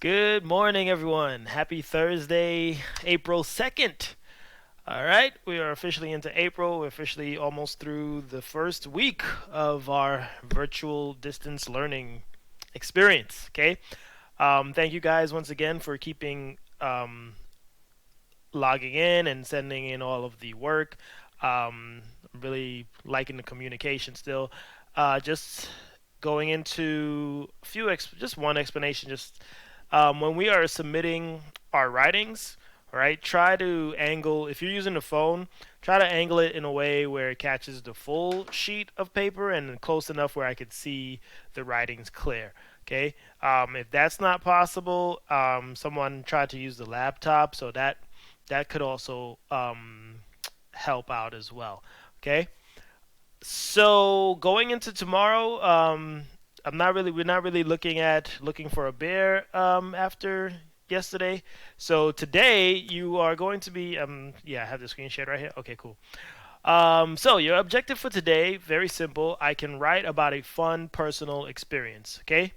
Good morning, everyone. Happy Thursday, April 2nd. All right, we are officially into April. We're officially almost through the first week of our virtual distance learning experience. Okay, thank you guys once again for keeping logging in and sending in all of the work. Um, really liking the communication still. Just going into a few, just one explanation. Just when we are submitting our writings, all right, try to angle, if you're using the phone, try to angle it in a way where it catches the full sheet of paper and close enough where I could see the writings clear. Okay. If that's not possible, someone tried to use the laptop, so that could also help out as well. Okay. So going into tomorrow, we're not really looking for a bear after yesterday. So today you are going to be yeah, I have the screen shared right here. Okay, cool. So your objective for today, very simple. I can write about a fun personal experience. Okay,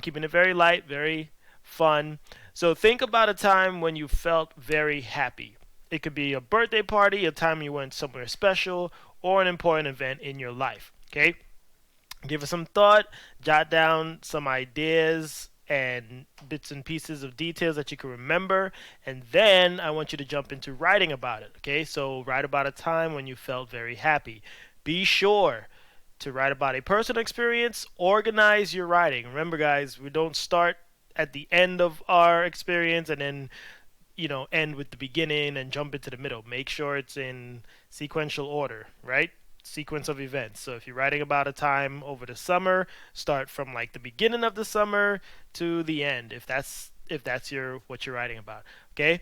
keeping it very light, very fun. So think about a time when you felt very happy. It could be a birthday party, a time you went somewhere special, or an important event in your life. Okay, give it some thought, jot down some ideas and bits and pieces of details that you can remember, and then I want you to jump into writing about it. Okay, so write about a time when you felt very happy. Be sure to write about a personal experience. Organize your writing. Remember, guys, we don't start at the end of our experience and then end with the beginning and jump into the middle. Make sure it's in sequential order, right? Sequence of events. So if you're writing about a time over the summer, start from like the beginning of the summer to the end, if that's your what you're writing about. Okay.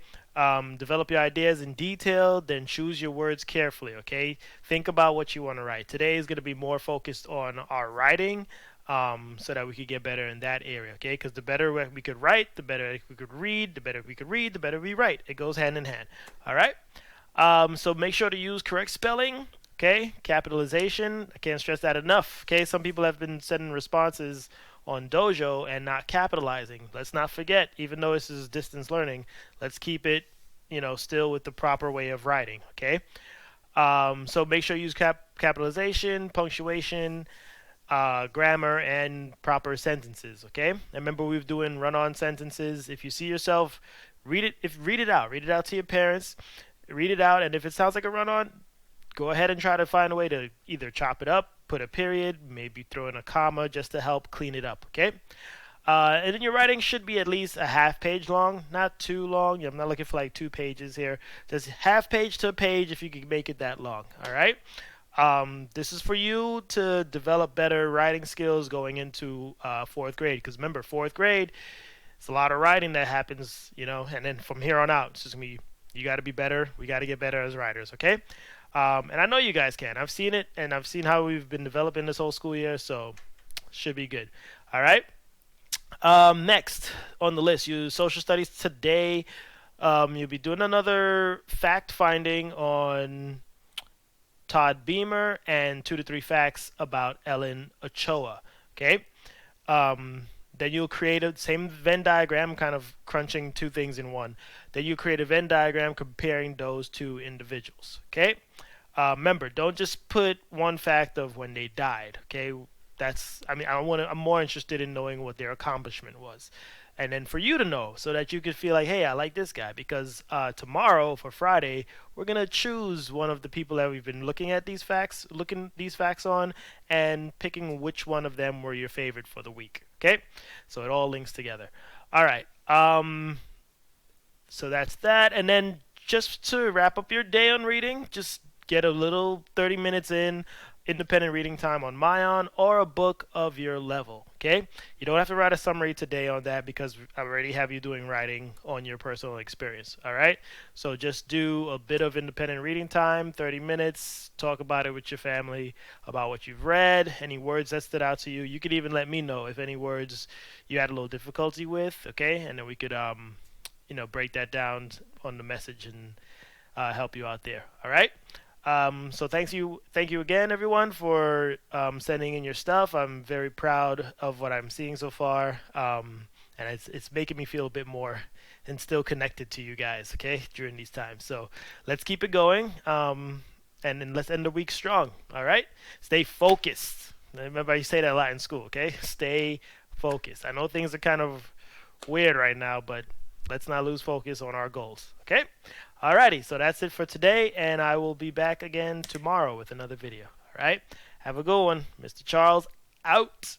Develop your ideas in detail, then choose your words carefully. Okay. Think about what you want to write. Today is going to be more focused on our writing, so that we could get better in that area. Okay, because the better we could write, the better we could read. The better we could read, the better we write. It goes hand in hand. All right. So make sure to use correct spelling. Okay, capitalization. I can't stress that enough. Okay, some people have been sending responses on Dojo and not capitalizing. Let's not forget, even though this is distance learning, let's keep it, still with the proper way of writing. Okay. So make sure you use capitalization, punctuation, grammar, and proper sentences. Okay. And remember, we're doing run-on sentences. If you see yourself, read it. If read it out. Read it out to your parents. Read it out, and if it sounds like a run-on, go ahead and try to find a way to either chop it up, put a period, maybe throw in a comma just to help clean it up. Okay. And then your writing should be at least a half page long, not too long. I'm not looking for like 2 pages here. Just half page to a page if you can make it that long. All right. This is for you to develop better writing skills going into fourth grade. Because remember, fourth grade, it's a lot of writing that happens, and then from here on out, it's just gonna be you got to be better. We got to get better as writers, okay? And I know you guys can. I've seen it, and I've seen how we've been developing this whole school year, so should be good. All right. Next on the list, you social studies today. You'll be doing another fact finding on Todd Beamer and 2 to 3 facts about Ellen Ochoa. Okay. Then you'll create a same Venn diagram, kind of crunching two things in one. Then you create a Venn diagram comparing those two individuals. Okay. Remember, don't just put one fact of when they died. Okay. I'm more interested in knowing what their accomplishment was, and then for you to know so that you could feel like, hey, I like this guy because tomorrow for Friday we're gonna choose one of the people that we've been looking these facts on, and picking which one of them were your favorite for the week. Okay, so it all links together. All right. So that's that, and then just to wrap up your day on reading, just get a little 30 minutes in independent reading time on Mayan or a book of your level. Okay, you don't have to write a summary today on that because I already have you doing writing on your personal experience. All right, so just do a bit of independent reading time, 30 minutes. Talk about it with your family about what you've read, any words that stood out to you. You could even let me know if any words you had a little difficulty with. Okay, and then we could break that down on the message and help you out there. All right. So thank you again, everyone, for sending in your stuff. I'm very proud of what I'm seeing so far, and it's making me feel a bit more and still connected to you guys, okay, during these times. So let's keep it going, and then let's end the week strong. All right, stay focused. Remember, you say that a lot in school, okay? Stay focused. I know things are kind of weird right now, but let's not lose focus on our goals, okay? Alrighty, so that's it for today, and I will be back again tomorrow with another video. All right, have a good one. Mr. Charles out.